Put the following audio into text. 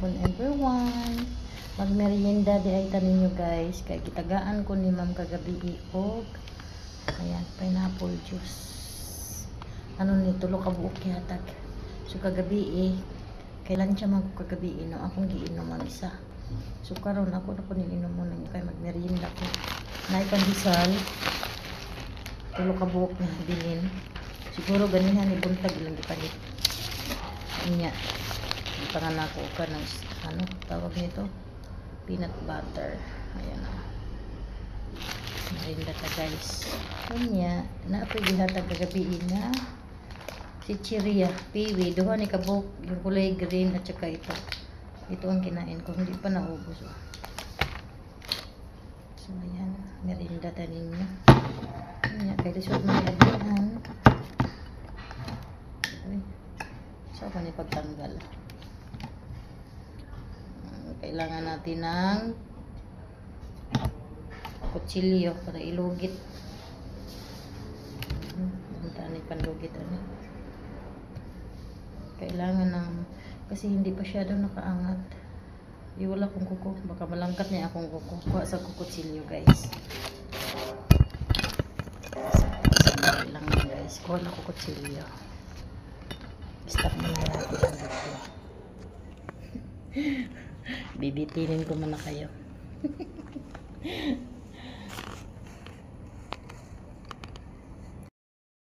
hapon everyone. Magmerienda di ay tanin nyo guys. Kay gitagaan ko ni ma'am kagabi og ayan, pineapple juice. Ano ni tulo ka buok yatag. So kagabi kailan siya mag kagabi no akong giinom ang isa. So karon ako na ko niinom mo nang kay magmerienda ko. Nay pandesal. Tulo ka buok na bilin. Siguro ganihan ni buntag ilang gipalit. Inya. Pangalan ko ka ng ano tawag nito, peanut butter. Ayan na. Merinda ta guys. Kanya naapoy gihatag kagabi nga si chiria piwi duha ni kabuk yung kulay green at saka ito ang kinain ko, hindi pa naubos. So ayan, merinda ta ninyo. Kanya kay lisod mga labihan. So ako ni pagtanggal. Kailangan natin ng kutsilyo para ilugit. Tani panlugit ano. Kailangan ng kasi hindi pa siya daw nakaangat. Wala akong kuko, baka malangkat niya akong kuko. Kuha sa kutsilyo guys. Kailangan guys, kuha na ko kutsilyo. Stop muna natin ang video. Bibitinin ko muna kayo.